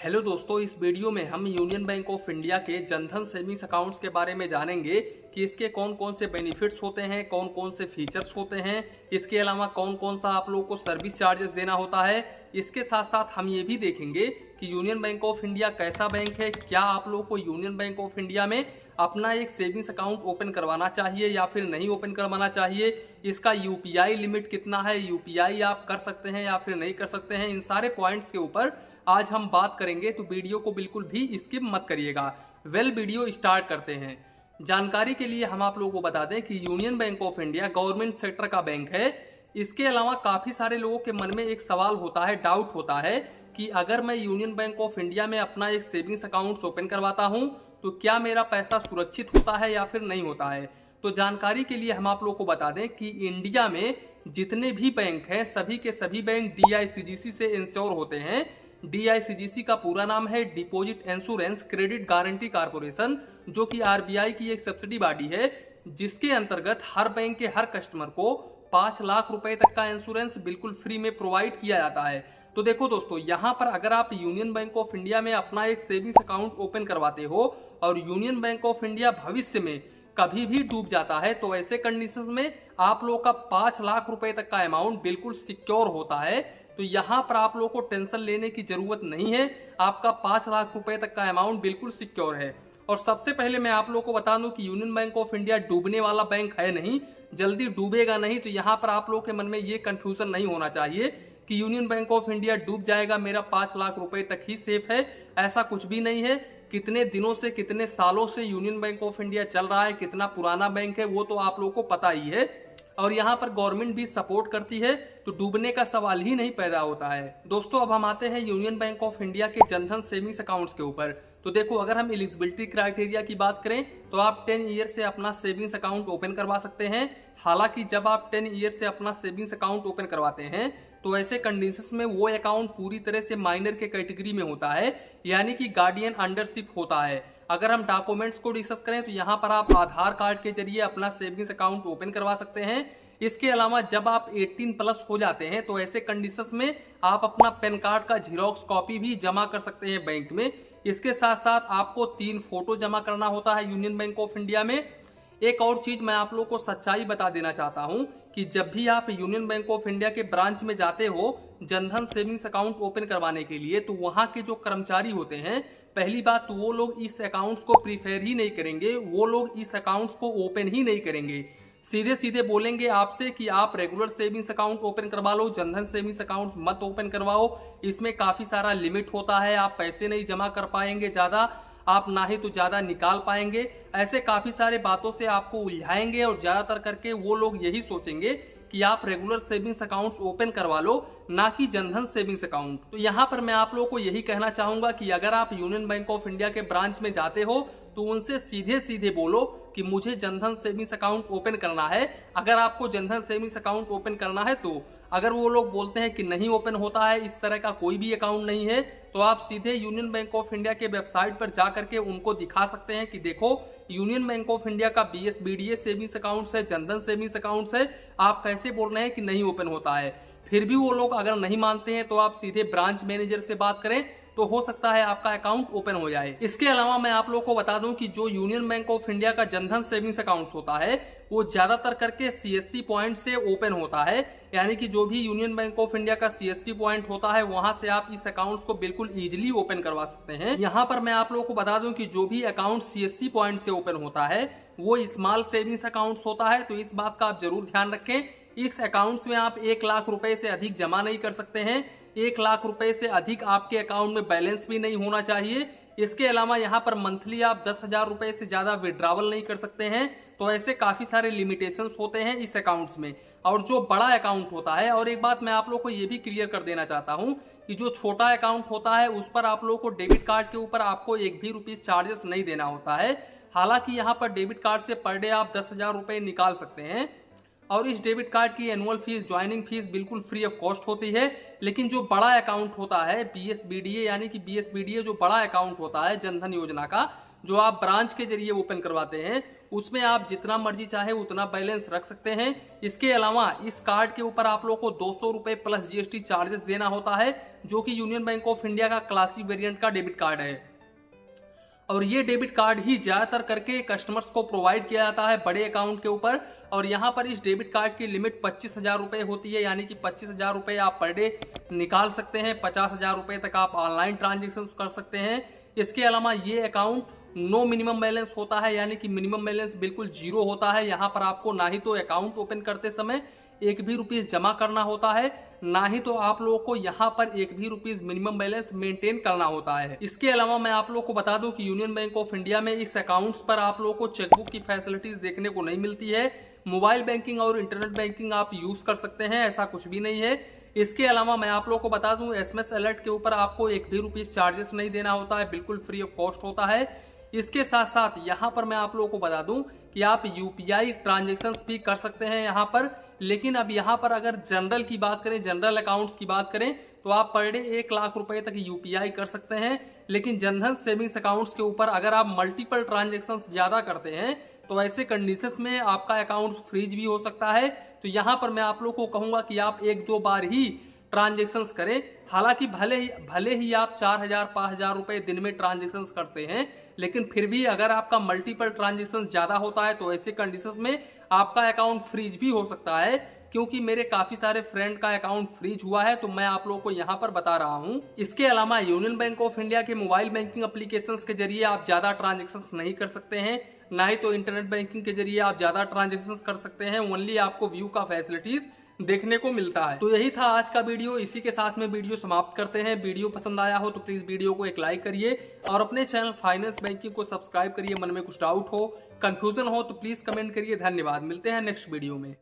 Hello दोस्तों, इस video में हम यूनियन बैंक ऑफ इंडिया के जनधन सेविंग्स अकाउंट्स के बारे में जानेंगे कि इसके कौन कौन से बेनिफिट्स होते हैं, कौन कौन से फीचर्स होते हैं। इसके अलावा कौन कौन सा आप लोगों को सर्विस चार्जेस देना होता है। इसके साथ साथ हम ये भी देखेंगे कि यूनियन बैंक ऑफ इंडिया कैसा बैंक है, क्या आप लोगों को यूनियन बैंक ऑफ इंडिया में अपना एक सेविंग्स अकाउंट ओपन करवाना चाहिए या फिर नहीं ओपन करवाना चाहिए। इसका यूपीआई लिमिट कितना है, यूपीआई आप कर सकते हैं या फिर नहीं कर सकते हैं। इन सारे पॉइंट्स के ऊपर आज हम बात करेंगे, तो वीडियो को बिल्कुल भी स्किप मत करिएगा। वीडियो स्टार्ट करते हैं। जानकारी के लिए हम आप लोगों को बता दें कि union bank of India government sector का बैंक है। इसके अलावा काफी सारे लोगों के मन में एक सवाल होता है, डाउट होता है कि अगर मैं यूनियन बैंक ऑफ इंडिया में अपना एक सेविंग्स अकाउंट ओपन करवाता हूं तो क्या मेरा पैसा सुरक्षित होता है या फिर नहीं होता है। तो जानकारी के लिए हम आप लोगों को बता दें कि इंडिया में जितने भी बैंक हैं सभी के सभी बैंक डीआईसीजीसी से इंश्योर होते हैं। डीआईसीजीसी का पूरा नाम है deposit insurance credit guarantee corporation, जो कि आरबीआई की एक सब्सिडी बॉडी है, जिसके अंतर्गत हर बैंक के हर कस्टमर को 5 लाख रुपए तक का इंश्योरेंस बिल्कुल फ्री में प्रोवाइड किया जाता है। तो देखो दोस्तों, यहाँ पर अगर आप यूनियन बैंक ऑफ इंडिया में अपना एक सेविंग्स अकाउंट ओपन करवाते हो और यूनियन बैंक ऑफ इंडिया भविष्य में कभी भी डूब जाता है तो ऐसे कंडीशंस में आप लोगों का 5 लाख रुपए तक का अमाउंट बिल्कुल सिक्योर होता है। तो यहाँ पर आप लोगों को टेंशन लेने की जरूरत नहीं है, आपका 5 लाख रुपए तक का अमाउंट बिल्कुल सिक्योर है। और सबसे पहले मैं आप लोगों को बता दूं कि यूनियन बैंक ऑफ इंडिया डूबने वाला बैंक है नहीं, जल्दी डूबेगा नहीं। तो यहाँ पर आप लोगों के मन में ये कंफ्यूजन नहीं होना चाहिए कि यूनियन बैंक ऑफ इंडिया डूब जाएगा, मेरा 5 लाख रुपए तक ही सेफ है। ऐसा कुछ भी नहीं है। कितने दिनों से, कितने सालों से यूनियन बैंक ऑफ इंडिया चल रहा है, कितना पुराना बैंक है, वो तो आप लोगों को पता ही है। और यहाँ पर गवर्नमेंट भी सपोर्ट करती है, तो डूबने का सवाल ही नहीं पैदा होता है। दोस्तों, अब हम आते हैं यूनियन बैंक ऑफ इंडिया के जनधन सेविंग्स अकाउंट्स के ऊपर। तो देखो, अगर हम एलिजिबिलिटी क्राइटेरिया की बात करें तो आप 10 ईयर से अपना सेविंग्स अकाउंट ओपन करवा सकते हैं। हालांकि जब आप 10 ईयर से अपना सेविंग्स अकाउंट ओपन करवाते हैं तो ऐसे कंडीशंस में वो अकाउंट पूरी तरह से माइनर के कैटेगरी में होता है, यानी कि गार्डियन अंडरशिप होता है। अगर हम डॉक्यूमेंट्स को डिस्कस करें तो यहाँ पर आप आधार कार्ड के जरिए अपना सेविंग्स अकाउंट ओपन करवा सकते हैं। इसके अलावा जब आप 18 प्लस हो जाते हैं तो ऐसे कंडीशंस में आप अपना पैन कार्ड का जीरोक्स कॉपी भी जमा कर सकते हैं बैंक में। इसके साथ साथ आपको 3 फोटो जमा करना होता है यूनियन बैंक ऑफ इंडिया में। एक और चीज मैं आप लोगों को सच्चाई बता देना चाहता हूं कि जब भी आप यूनियन बैंक ऑफ इंडिया के ब्रांच में जाते हो जनधन सेविंग्स अकाउंट ओपन करवाने के लिए, तो वहां के जो कर्मचारी होते हैं, पहली बात तो वो लोग इस अकाउंट्स को प्रीफेयर ही नहीं करेंगे, वो लोग इस अकाउंट्स को ओपन ही नहीं करेंगे। सीधे सीधे बोलेंगे आपसे कि आप रेगुलर सेविंग्स अकाउंट ओपन करवा लो, जनधन सेविंग्स अकाउंट मत ओपन करवाओ, इसमें काफी सारा लिमिट होता है, आप पैसे नहीं जमा कर पाएंगे ज्यादा, आप ना ही तो ज्यादा निकाल पाएंगे। ऐसे काफी सारे बातों से आपको उलझाएंगे और ज्यादातर करके वो लोग यही सोचेंगे कि आप रेगुलर सेविंग्स अकाउंट्स ओपन करवा लो, ना कि जनधन सेविंग्स अकाउंट। तो यहाँ पर मैं आप लोगों को यही कहना चाहूंगा कि अगर आप यूनियन बैंक ऑफ इंडिया के ब्रांच में जाते हो तो उनसे सीधे सीधे बोलो कि मुझे जनधन सेविंग्स अकाउंट ओपन करना है। अगर आपको जनधन सेविंग्स अकाउंट ओपन करना है तो अगर वो लोग बोलते हैं कि नहीं ओपन होता है, इस तरह का कोई भी अकाउंट नहीं है, तो आप सीधे यूनियन बैंक ऑफ इंडिया के वेबसाइट पर जा करके उनको दिखा सकते हैं कि देखो यूनियन बैंक ऑफ इंडिया का बीएसबीडीए सेविंग्स अकाउंट है, जनधन सेविंग्स अकाउंट है, आप कैसे बोल रहे हैं कि नहीं ओपन होता है। फिर भी वो लोग अगर नहीं मानते हैं तो आप सीधे ब्रांच मैनेजर से बात करें, तो हो सकता है आपका अकाउंट ओपन हो जाए। इसके अलावा मैं आप लोगों को बता दूं कि जो यूनियन बैंक ऑफ इंडिया का जनधन सेविंग्स अकाउंट होता है वो ज्यादातर करके सीएससी पॉइंट से ओपन होता है, यानी कि जो भी यूनियन बैंक ऑफ इंडिया का सीएसपी पॉइंट होता है वहां से आप इस अकाउंट्स को बिल्कुल इजीली ओपन करवा सकते हैं। यहाँ पर मैं आप लोगों को बता दूं कि जो भी अकाउंट सीएससी पॉइंट से ओपन होता है वो स्मॉल सेविंग्स अकाउंट होता है, तो इस बात का आप जरूर ध्यान रखें। इस अकाउंट्स में आप 1 लाख रुपए से अधिक जमा नहीं कर सकते हैं, 1 लाख रुपए से अधिक आपके अकाउंट में बैलेंस भी नहीं होना चाहिए। इसके अलावा यहाँ पर मंथली आप 10,000 रुपए से ज्यादा विड्रॉवल नहीं कर सकते हैं। तो ऐसे काफी सारे लिमिटेशंस होते हैं इस अकाउंट्स में। और जो बड़ा अकाउंट होता है, और एक बात मैं आप लोग को ये भी क्लियर कर देना चाहता हूँ कि जो छोटा अकाउंट होता है उस पर आप लोगों को डेबिट कार्ड के ऊपर आपको 1 भी रुपीज चार्जेस नहीं देना होता है। हालांकि यहाँ पर डेबिट कार्ड से पर डे आप 10,000 रुपए निकाल सकते हैं और इस डेबिट कार्ड की एनुअल फीस, ज्वाइनिंग फीस बिल्कुल फ्री ऑफ कॉस्ट होती है। लेकिन जो बड़ा अकाउंट होता है बीएसबीडीए, यानी कि बीएसबीडीए जो बड़ा अकाउंट होता है जनधन योजना का, जो आप ब्रांच के जरिए ओपन करवाते हैं, उसमें आप जितना मर्जी चाहे उतना बैलेंस रख सकते हैं। इसके अलावा इस कार्ड के ऊपर आप लोगों को 200 रुपए प्लस जीएसटी चार्जेस देना होता है, जो कि यूनियन बैंक ऑफ इंडिया का क्लासिक वेरिएंट का डेबिट कार्ड है। और ये डेबिट कार्ड ही ज्यादातर करके कस्टमर्स को प्रोवाइड किया जाता है बड़े अकाउंट के ऊपर। और यहाँ पर इस डेबिट कार्ड की लिमिट 25,000 रुपए होती है, यानी कि 25,000 रुपए आप पर डे निकाल सकते हैं। 50,000 रुपए तक आप ऑनलाइन ट्रांजेक्शन कर सकते हैं। इसके अलावा ये अकाउंट नो मिनिमम बैलेंस होता है, यानी कि मिनिमम बैलेंस बिल्कुल जीरो होता है। यहाँ पर आपको ना ही तो अकाउंट ओपन करते समय एक भी रुपीस जमा करना होता है, ना ही तो आप लोगों को यहाँ पर एक भी रुपीस मिनिमम बैलेंस मेंटेन करना होता है। इसके अलावा मैं आप लोगों को बता दूं कि यूनियन बैंक ऑफ इंडिया में इस अकाउंट्स पर आप लोगों को चेकबुक की फैसिलिटीज देखने को नहीं मिलती है। मोबाइल बैंकिंग और इंटरनेट बैंकिंग आप यूज कर सकते हैं, ऐसा कुछ भी नहीं है। इसके अलावा मैं आप लोगों को बता दूं एसएमएस अलर्ट के ऊपर आपको एक भी रुपीस चार्जेस नहीं देना होता है, बिल्कुल फ्री ऑफ कॉस्ट होता है। इसके साथ साथ यहाँ पर मैं आप लोगों को बता दूं कि आप यूपीआई ट्रांजेक्शन्स भी कर सकते हैं यहाँ पर। लेकिन अब यहाँ पर अगर जनरल की बात करें, जनरल अकाउंट्स की बात करें, तो आप पर डे 1 लाख रुपए तक यूपीआई कर सकते हैं। लेकिन जनधन सेविंग्स अकाउंट्स के ऊपर अगर आप मल्टीपल ट्रांजेक्शन्स ज्यादा करते हैं तो ऐसे कंडीशंस में आपका अकाउंट फ्रीज भी हो सकता है। तो यहाँ पर मैं आप लोगों को कहूंगा कि आप 1-2 बार ही ट्रांजेक्शन्स करें। हालांकि भले ही आप 4,000 5,000 रुपए दिन में ट्रांजेक्शन्स करते हैं, लेकिन फिर भी अगर आपका मल्टीपल ट्रांजेक्शन ज्यादा होता है तो ऐसे कंडीशंस में आपका अकाउंट फ्रीज भी हो सकता है। क्योंकि मेरे काफी सारे फ्रेंड का अकाउंट फ्रीज हुआ है, तो मैं आप लोगों को यहाँ पर बता रहा हूँ। इसके अलावा यूनियन बैंक ऑफ इंडिया के मोबाइल बैंकिंग एप्लीकेशंस के जरिए आप ज्यादा ट्रांजेक्शन्स नहीं कर सकते हैं, ना ही तो इंटरनेट बैंकिंग के जरिए आप ज्यादा ट्रांजेक्शन्स कर सकते हैं। ओनली आपको व्यू का फैसिलिटीज देखने को मिलता है। तो यही था आज का वीडियो, इसी के साथ में वीडियो समाप्त करते हैं। वीडियो पसंद आया हो तो प्लीज वीडियो को एक लाइक करिए और अपने चैनल फाइनेंस बैंकिंग को सब्सक्राइब करिए। मन में कुछ डाउट हो, कंफ्यूजन हो तो प्लीज कमेंट करिए। धन्यवाद, मिलते हैं नेक्स्ट वीडियो में।